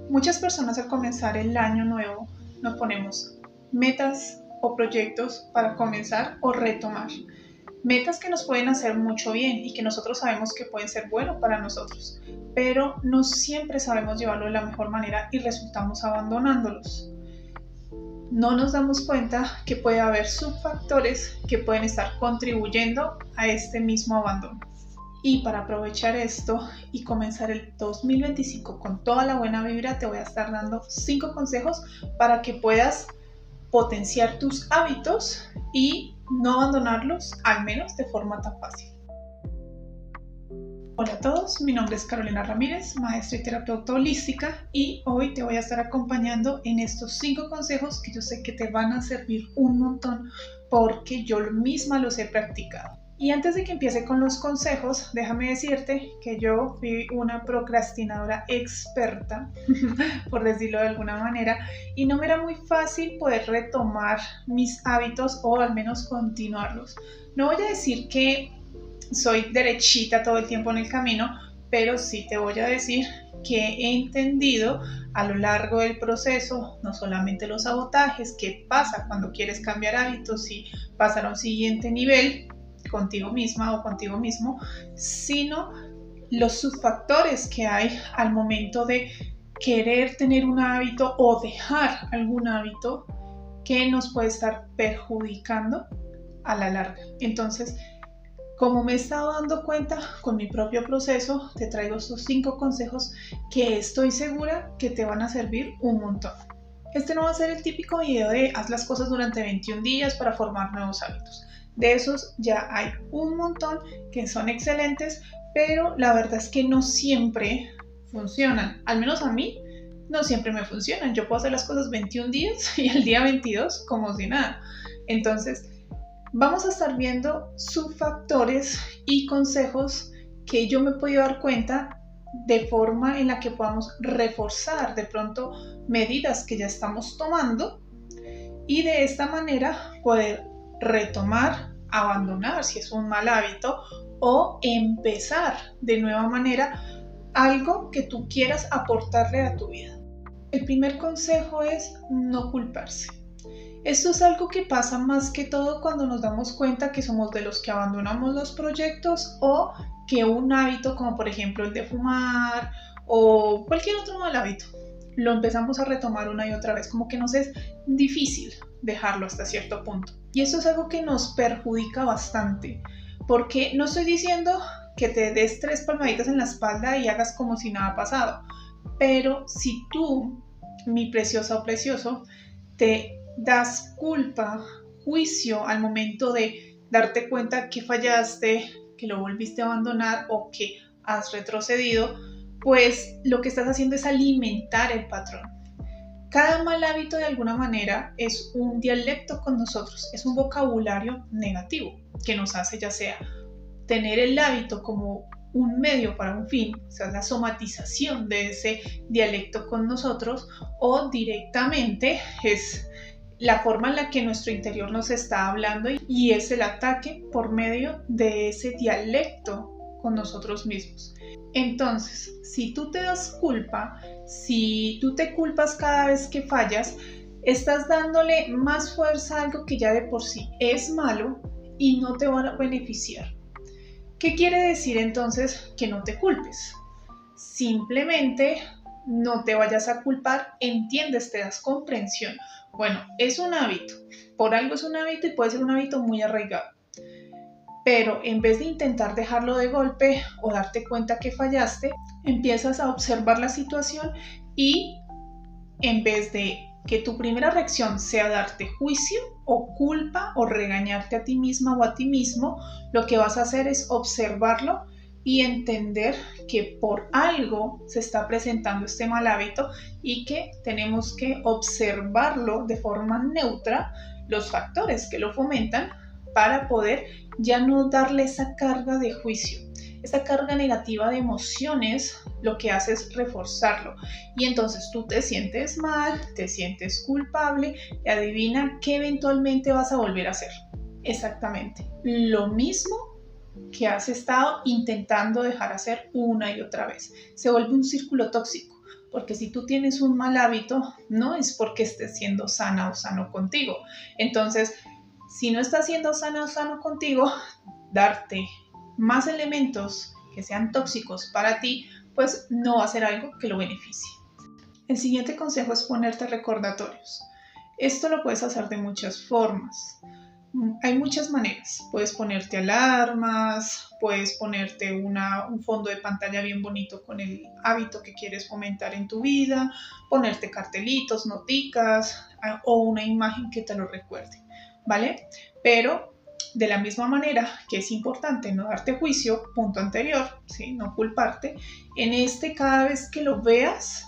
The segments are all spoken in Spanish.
Muchas personas al comenzar el año nuevo nos ponemos metas o proyectos para comenzar o retomar. Metas que nos pueden hacer mucho bien y que nosotros sabemos que pueden ser buenos para nosotros, pero no siempre sabemos llevarlo de la mejor manera y resultamos abandonándolos. No nos damos cuenta que puede haber subfactores que pueden estar contribuyendo a este mismo abandono. Y para aprovechar esto y comenzar el 2025 con toda la buena vibra, te voy a estar dando 5 consejos para que puedas potenciar tus hábitos y no abandonarlos, al menos de forma tan fácil. Hola a todos, mi nombre es Carolina Ramírez, maestra y terapeuta holística, y hoy te voy a estar acompañando en estos 5 consejos que yo sé que te van a servir un montón porque yo misma los he practicado. Y antes de que empiece con los consejos, déjame decirte que yo fui una procrastinadora experta, por decirlo de alguna manera, y no me era muy fácil poder retomar mis hábitos o al menos continuarlos. No voy a decir que soy derechita todo el tiempo en el camino, pero sí te voy a decir que he entendido a lo largo del proceso no solamente los sabotajes, qué pasa cuando quieres cambiar hábitos y pasar a un siguiente nivel contigo misma o contigo mismo, sino los subfactores que hay al momento de querer tener un hábito o dejar algún hábito que nos puede estar perjudicando a la larga. Entonces, como me he estado dando cuenta con mi propio proceso, te traigo estos 5 consejos que estoy segura que te van a servir un montón. Este no va a ser el típico video de haz las cosas durante 21 días para formar nuevos hábitos. De esos ya hay un montón que son excelentes, pero la verdad es que no siempre funcionan. Al menos a mí no siempre me funcionan. Yo puedo hacer las cosas 21 días y al día 22 como si nada. Entonces, vamos a estar viendo subfactores y consejos que yo me he podido dar cuenta de forma en la que podamos reforzar de pronto medidas que ya estamos tomando y de esta manera poder retomar, abandonar si es un mal hábito o empezar de nueva manera algo que tú quieras aportarle a tu vida. El primer consejo es no culparse. Esto es algo que pasa más que todo cuando nos damos cuenta que somos de los que abandonamos los proyectos o que un hábito como por ejemplo el de fumar o cualquier otro mal hábito lo empezamos a retomar una y otra vez, como que nos es difícil dejarlo hasta cierto punto. Y eso es algo que nos perjudica bastante, porque no estoy diciendo que te des 3 palmaditas en la espalda y hagas como si nada ha pasado, pero si tú, mi preciosa o precioso, te das culpa, juicio al momento de darte cuenta que fallaste, que lo volviste a abandonar o que has retrocedido, pues lo que estás haciendo es alimentar el patrón. Cada mal hábito de alguna manera es un dialecto con nosotros, es un vocabulario negativo que nos hace ya sea tener el hábito como un medio para un fin, o sea, la somatización de ese dialecto con nosotros, o directamente es la forma en la que nuestro interior nos está hablando y es el ataque por medio de ese dialecto con nosotros mismos. Entonces, si tú te das culpa, si tú te culpas cada vez que fallas, estás dándole más fuerza a algo que ya de por sí es malo y no te va a beneficiar. ¿Qué quiere decir entonces que no te culpes? Simplemente no te vayas a culpar, entiendes, te das comprensión. Bueno, es un hábito, por algo es un hábito y puede ser un hábito muy arraigado. Pero en vez de intentar dejarlo de golpe o darte cuenta que fallaste, empiezas a observar la situación y en vez de que tu primera reacción sea darte juicio o culpa o regañarte a ti misma o a ti mismo, lo que vas a hacer es observarlo y entender que por algo se está presentando este mal hábito y que tenemos que observarlo de forma neutra, los factores que lo fomentan, para poder ya no darle esa carga de juicio. Esa carga negativa de emociones lo que hace es reforzarlo y entonces tú te sientes mal, te sientes culpable y adivina qué eventualmente vas a volver a hacer. Exactamente lo mismo que has estado intentando dejar hacer una y otra vez. Se vuelve un círculo tóxico porque si tú tienes un mal hábito, no es porque estés siendo sana o sano contigo. Entonces, si no estás siendo sana o sano contigo, darte más elementos que sean tóxicos para ti, pues no va a ser algo que lo beneficie. El siguiente consejo es ponerte recordatorios. Esto lo puedes hacer de muchas formas. Hay muchas maneras. Puedes ponerte alarmas, puedes ponerte un fondo de pantalla bien bonito con el hábito que quieres fomentar en tu vida, ponerte cartelitos, noticas o una imagen que te lo recuerde, ¿vale? Pero de la misma manera que es importante no darte juicio, punto anterior, ¿sí? No culparte, en cada vez que lo veas,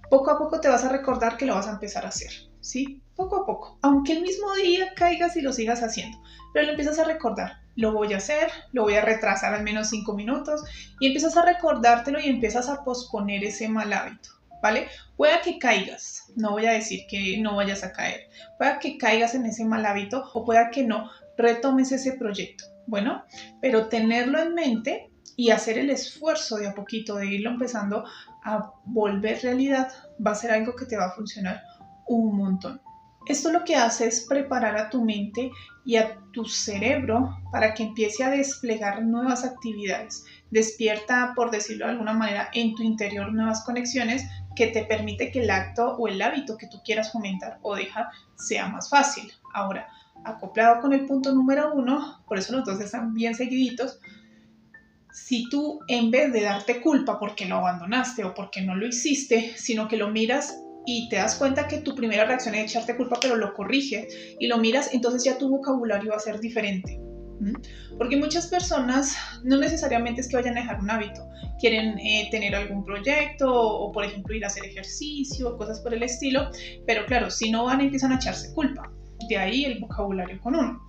poco a poco te vas a recordar que lo vas a empezar a hacer, ¿sí? Poco a poco. Aunque el mismo día caigas y lo sigas haciendo, pero lo empiezas a recordar. Lo voy a hacer, lo voy a retrasar al menos 5 minutos y empiezas a recordártelo y empiezas a posponer ese mal hábito, ¿vale? Pueda que caigas, no voy a decir que no vayas a caer, pueda que caigas en ese mal hábito o pueda que no retomes ese proyecto, bueno, pero tenerlo en mente y hacer el esfuerzo de a poquito de irlo empezando a volver realidad va a ser algo que te va a funcionar un montón. Esto lo que hace es preparar a tu mente y a tu cerebro para que empiece a desplegar nuevas actividades. Despierta, por decirlo de alguna manera, en tu interior nuevas conexiones que te permite que el acto o el hábito que tú quieras fomentar o dejar sea más fácil. Ahora, acoplado con el punto número 1, por eso los dos están bien seguiditos. Si tú, en vez de darte culpa porque lo abandonaste o porque no lo hiciste, sino que lo miras y te das cuenta que tu primera reacción es echarte culpa, pero lo corriges y lo miras, entonces ya tu vocabulario va a ser diferente. Porque muchas personas no necesariamente es que vayan a dejar un hábito, quieren tener algún proyecto o por ejemplo ir a hacer ejercicio, cosas por el estilo, pero claro, si no van empiezan a echarse culpa, de ahí el vocabulario con uno.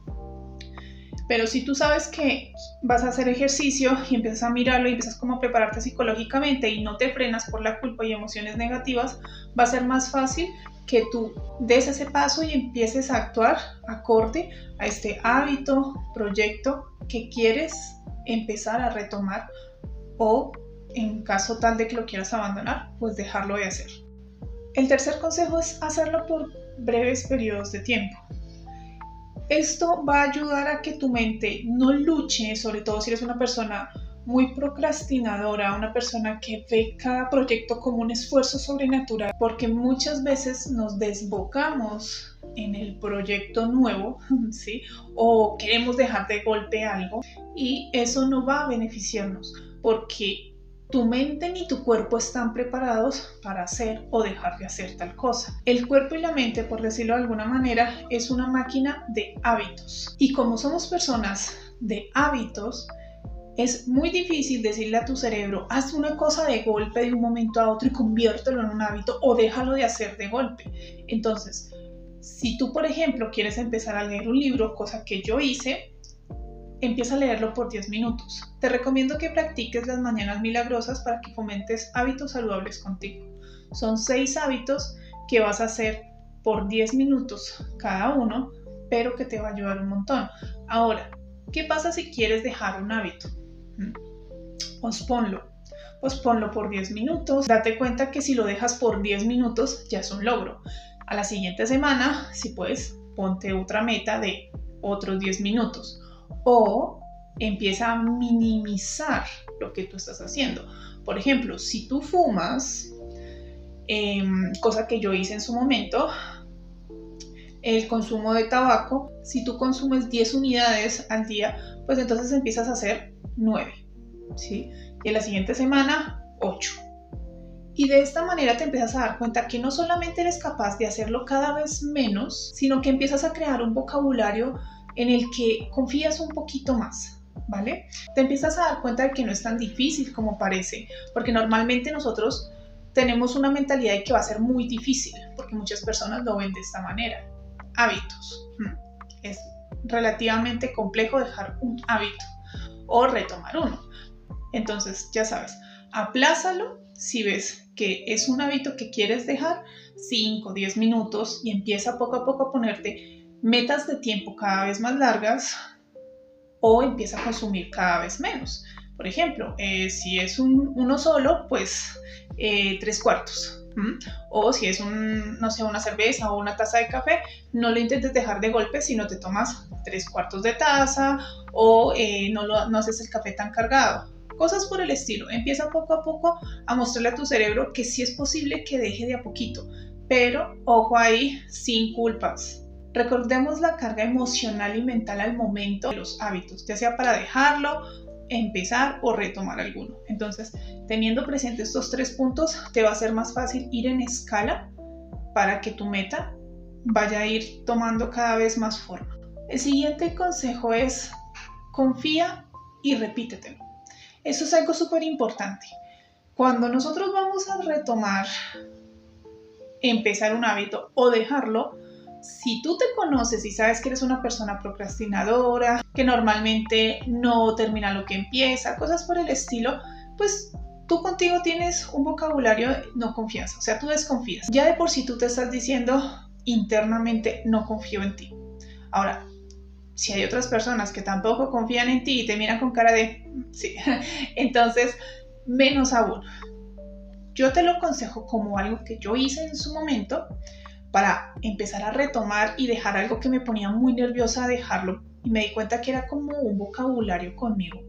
Pero si tú sabes que vas a hacer ejercicio y empiezas a mirarlo y empiezas como a prepararte psicológicamente y no te frenas por la culpa y emociones negativas, va a ser más fácil que tú des ese paso y empieces a actuar acorde a este hábito, proyecto que quieres empezar a retomar o en caso tal de que lo quieras abandonar, pues dejarlo de hacer. El tercer consejo es hacerlo por breves periodos de tiempo. Esto va a ayudar a que tu mente no luche, sobre todo si eres una persona muy procrastinadora, una persona que ve cada proyecto como un esfuerzo sobrenatural, porque muchas veces nos desbocamos en el proyecto nuevo, ¿sí? O queremos dejar de golpe algo y eso no va a beneficiarnos porque tu mente ni tu cuerpo están preparados para hacer o dejar de hacer tal cosa. El cuerpo y la mente, por decirlo de alguna manera, es una máquina de hábitos. Y como somos personas de hábitos, es muy difícil decirle a tu cerebro, haz una cosa de golpe de un momento a otro y conviértelo en un hábito o déjalo de hacer de golpe. Entonces, si tú, por ejemplo, quieres empezar a leer un libro, cosa que yo hice, empieza a leerlo por 10 minutos. Te recomiendo que practiques las mañanas milagrosas para que fomentes hábitos saludables contigo. Son 6 hábitos que vas a hacer por 10 minutos cada uno, pero que te va a ayudar un montón. Ahora, ¿qué pasa si quieres dejar un hábito? Posponlo por 10 minutos. Date cuenta que si lo dejas por 10 minutos ya es un logro. A la siguiente semana, si puedes, ponte otra meta de otros 10 minutos. O empieza a minimizar lo que tú estás haciendo. Por ejemplo, si tú fumas, cosa que yo hice en su momento, el consumo de tabaco, si tú consumes 10 unidades al día, pues entonces empiezas a hacer 9, ¿sí? Y en la siguiente semana, 8. Y de esta manera te empiezas a dar cuenta que no solamente eres capaz de hacerlo cada vez menos, sino que empiezas a crear un vocabulario en el que confías un poquito más, ¿vale? Te empiezas a dar cuenta de que no es tan difícil como parece, porque normalmente nosotros tenemos una mentalidad de que va a ser muy difícil, porque muchas personas lo ven de esta manera. Hábitos. Es relativamente complejo dejar un hábito o retomar uno. Entonces, ya sabes, aplázalo si ves que es un hábito que quieres dejar 5, 10 minutos y empieza poco a poco a ponerte metas de tiempo cada vez más largas o empieza a consumir cada vez menos. Por ejemplo, si es uno solo, pues 3/4. O si es no sé, una cerveza o una taza de café, no lo intentes dejar de golpe, sino te tomas 3/4 de taza o no haces el café tan cargado. Cosas por el estilo. Empieza poco a poco a mostrarle a tu cerebro que sí es posible que deje de a poquito, pero ojo ahí, sin culpas. Recordemos la carga emocional y mental al momento de los hábitos, ya sea para dejarlo, empezar o retomar alguno. Entonces, teniendo presente estos 3 puntos, te va a ser más fácil ir en escala para que tu meta vaya a ir tomando cada vez más forma. El siguiente consejo es: confía y repítetelo. Eso es algo súper importante. Cuando nosotros vamos a retomar, empezar un hábito o dejarlo, si tú te conoces y sabes que eres una persona procrastinadora, que normalmente no termina lo que empieza, cosas por el estilo, pues tú contigo tienes un vocabulario de no confianza, o sea, tú desconfías. Ya de por sí tú te estás diciendo internamente no confío en ti. Ahora, si hay otras personas que tampoco confían en ti y te miran con cara de sí, entonces menos aún. Yo te lo aconsejo como algo que yo hice en su momento para empezar a retomar y dejar algo que me ponía muy nerviosa, dejarlo, y me di cuenta que era como un vocabulario conmigo,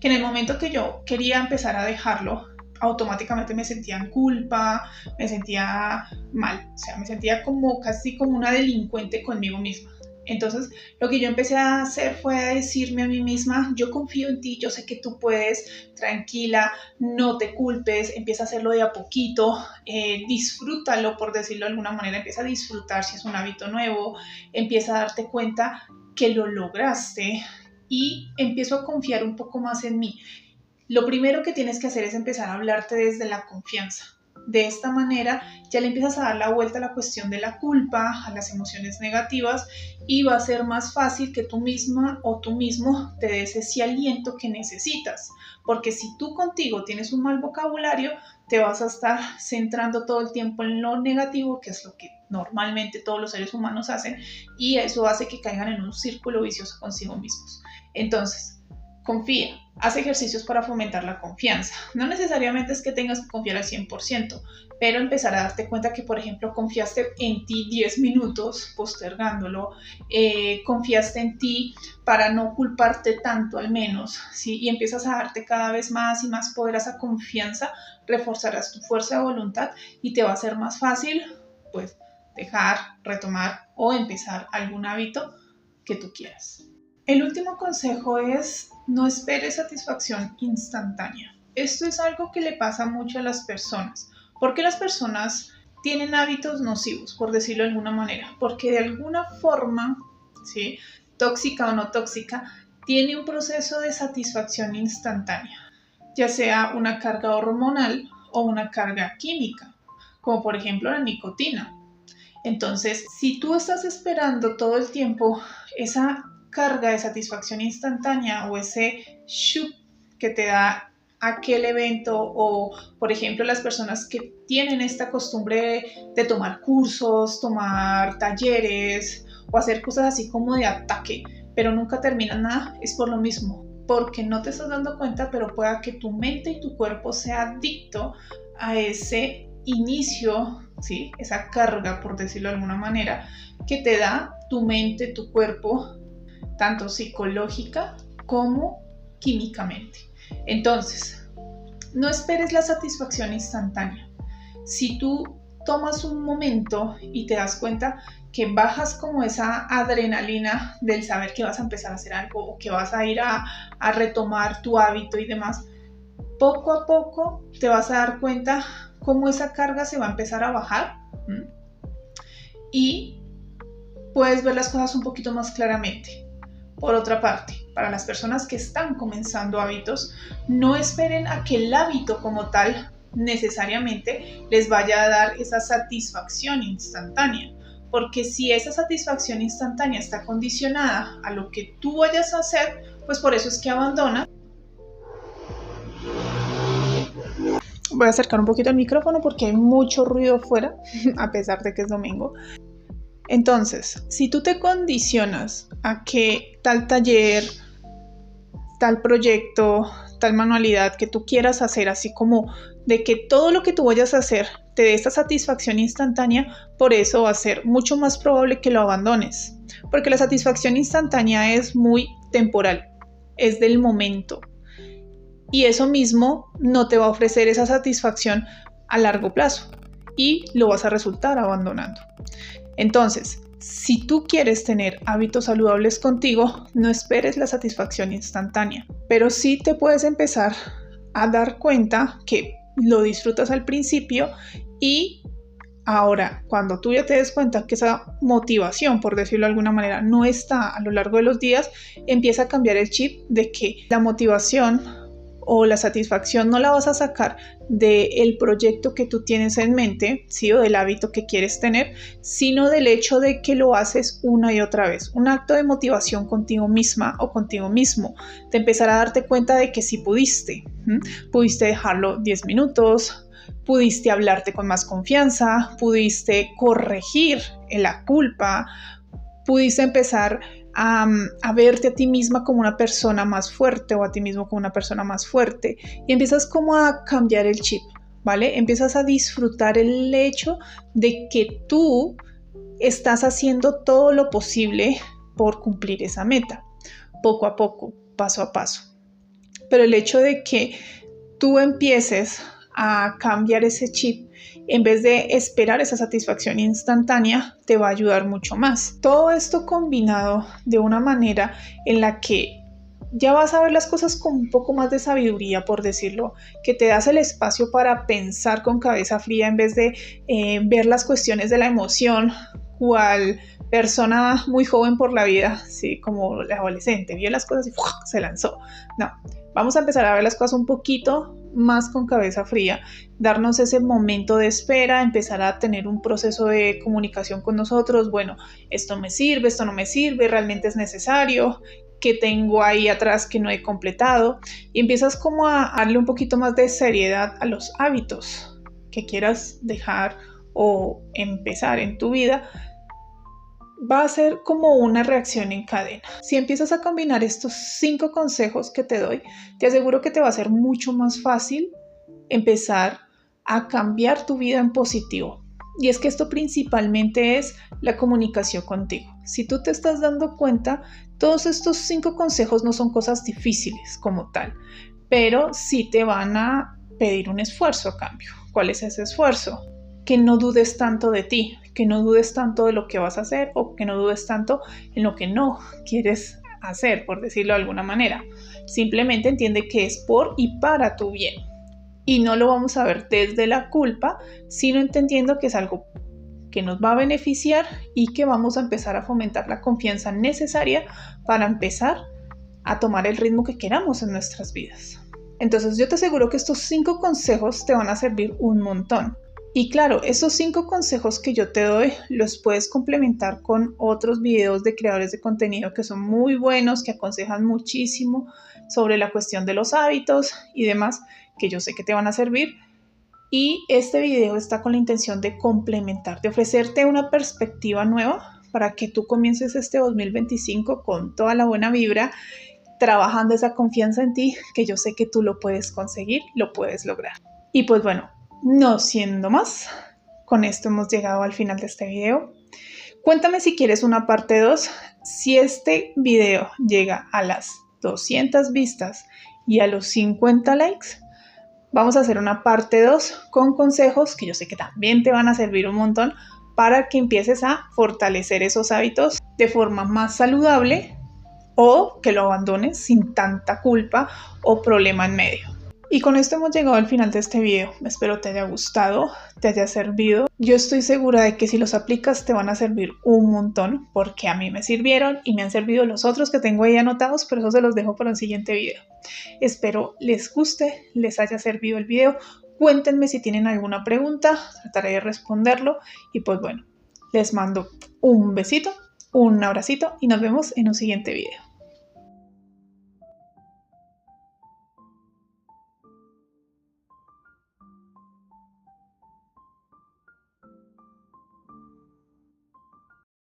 que en el momento que yo quería empezar a dejarlo, automáticamente me sentía en culpa, me sentía mal, o sea, me sentía como casi como una delincuente conmigo misma. Entonces, lo que yo empecé a hacer fue a decirme a mí misma: yo confío en ti, yo sé que tú puedes, tranquila, no te culpes, empieza a hacerlo de a poquito, disfrútalo, por decirlo de alguna manera, empieza a disfrutar si es un hábito nuevo, empieza a darte cuenta que lo lograste y empiezo a confiar un poco más en mí. Lo primero que tienes que hacer es empezar a hablarte desde la confianza. De esta manera ya le empiezas a dar la vuelta a la cuestión de la culpa, a las emociones negativas, y va a ser más fácil que tú misma o tú mismo te des ese aliento que necesitas. Porque si tú contigo tienes un mal vocabulario, te vas a estar centrando todo el tiempo en lo negativo, que es lo que normalmente todos los seres humanos hacen, y eso hace que caigan en un círculo vicioso consigo mismos. Entonces, confía. Haz ejercicios para fomentar la confianza. No necesariamente es que tengas que confiar al 100%, pero empezar a darte cuenta que, por ejemplo, confiaste en ti 10 minutos postergándolo, confiaste en ti para no culparte tanto al menos, ¿sí? Y empiezas a darte cada vez más y más poder a esa confianza, reforzarás tu fuerza de voluntad y te va a ser más fácil, pues, dejar, retomar o empezar algún hábito que tú quieras. El último consejo es: no esperes satisfacción instantánea. Esto es algo que le pasa mucho a las personas. ¿Por qué las personas tienen hábitos nocivos, por decirlo de alguna manera? Porque de alguna forma, ¿sí?, tóxica o no tóxica, tiene un proceso de satisfacción instantánea, ya sea una carga hormonal o una carga química, como por ejemplo la nicotina. Entonces, si tú estás esperando todo el tiempo esa carga de satisfacción instantánea o ese shoot que te da aquel evento, o por ejemplo las personas que tienen esta costumbre de tomar cursos, tomar talleres o hacer cosas así como de ataque, pero nunca terminan nada, es por lo mismo, porque no te estás dando cuenta, pero pueda que tu mente y tu cuerpo sea adicto a ese inicio, ¿sí?, esa carga, por decirlo de alguna manera, que te da tu mente, tu cuerpo, tanto psicológica como químicamente. Entonces, no esperes la satisfacción instantánea. Si tú tomas un momento y te das cuenta que bajas como esa adrenalina del saber que vas a empezar a hacer algo o que vas a ir a retomar tu hábito y demás, poco a poco te vas a dar cuenta cómo esa carga se va a empezar a bajar y puedes ver las cosas un poquito más claramente. Por otra parte, para las personas que están comenzando hábitos, no esperen a que el hábito como tal necesariamente les vaya a dar esa satisfacción instantánea, porque si esa satisfacción instantánea está condicionada a lo que tú vayas a hacer, pues por eso es que abandona. Voy a acercar un poquito el micrófono porque hay mucho ruido fuera, a pesar de que es domingo. Entonces, si tú te condicionas a que tal taller, tal proyecto, tal manualidad que tú quieras hacer, así como de que todo lo que tú vayas a hacer te dé esta satisfacción instantánea, por eso va a ser mucho más probable que lo abandones. Porque la satisfacción instantánea es muy temporal, es del momento. Y eso mismo no te va a ofrecer esa satisfacción a largo plazo y lo vas a resultar abandonando. Entonces, si tú quieres tener hábitos saludables contigo, no esperes la satisfacción instantánea, pero sí te puedes empezar a dar cuenta que lo disfrutas al principio y ahora, cuando tú ya te des cuenta que esa motivación, por decirlo de alguna manera, no está a lo largo de los días, empieza a cambiar el chip de que la motivación o la satisfacción no la vas a sacar del proyecto que tú tienes en mente, ¿sí? O del hábito que quieres tener, sino del hecho de que lo haces una y otra vez. Un acto de motivación contigo misma o contigo mismo. Te empezará a darte cuenta de que sí pudiste. Pudiste dejarlo 10 minutos, pudiste hablarte con más confianza, pudiste corregir la culpa, pudiste empezar a verte a ti misma como una persona más fuerte o a ti mismo como una persona más fuerte y empiezas como a cambiar el chip, ¿vale? Empiezas a disfrutar el hecho de que tú estás haciendo todo lo posible por cumplir esa meta, poco a poco, paso a paso. Pero el hecho de que tú empieces a cambiar ese chip en vez de esperar esa satisfacción instantánea, te va a ayudar mucho más. Todo esto combinado de una manera en la que ya vas a ver las cosas con un poco más de sabiduría, por decirlo, que te das el espacio para pensar con cabeza fría en vez de ver las cuestiones de la emoción, cual persona muy joven por la vida, sí, como la adolescente, vio las cosas y se lanzó. No, vamos a empezar a ver las cosas un poquito más con cabeza fría, darnos ese momento de espera, empezar a tener un proceso de comunicación con nosotros. Bueno, esto me sirve, esto no me sirve, realmente es necesario, que tengo ahí atrás que no he completado, y empiezas como a darle un poquito más de seriedad a los hábitos que quieras dejar o empezar en tu vida. Va a ser como una reacción en cadena. Si empiezas a combinar estos 5 consejos que te doy, te aseguro que te va a ser mucho más fácil empezar a cambiar tu vida en positivo. Y es que esto principalmente es la comunicación contigo. Si tú te estás dando cuenta, todos estos 5 consejos no son cosas difíciles como tal, pero sí te van a pedir un esfuerzo a cambio. ¿Cuál es ese esfuerzo? Que no dudes tanto de ti, que no dudes tanto de lo que vas a hacer o que no dudes tanto en lo que no quieres hacer, por decirlo de alguna manera. Simplemente entiende que es por y para tu bien. Y no lo vamos a ver desde la culpa, sino entendiendo que es algo que nos va a beneficiar y que vamos a empezar a fomentar la confianza necesaria para empezar a tomar el ritmo que queramos en nuestras vidas. Entonces yo te aseguro que estos 5 consejos te van a servir un montón. Y claro, esos 5 consejos que yo te doy los puedes complementar con otros videos de creadores de contenido que son muy buenos, que aconsejan muchísimo sobre la cuestión de los hábitos y demás, que yo sé que te van a servir. Y este video está con la intención de complementar, de ofrecerte una perspectiva nueva para que tú comiences este 2025 con toda la buena vibra, trabajando esa confianza en ti, que yo sé que tú lo puedes conseguir, lo puedes lograr. Y pues bueno, no siendo más, con esto hemos llegado al final de este video. Cuéntame si quieres una parte 2. Si este video llega a las 200 vistas y a los 50 likes, vamos a hacer una parte 2 con consejos que yo sé que también te van a servir un montón para que empieces a fortalecer esos hábitos de forma más saludable o que lo abandones sin tanta culpa o problema en medio. Y con esto hemos llegado al final de este video. Espero te haya gustado, te haya servido. Yo estoy segura de que si los aplicas te van a servir un montón, porque a mí me sirvieron y me han servido los otros que tengo ahí anotados, pero eso se los dejo para un siguiente video. Espero les guste, les haya servido el video. Cuéntenme si tienen alguna pregunta, trataré de responderlo. Y pues bueno, les mando un besito, un abracito y nos vemos en un siguiente video.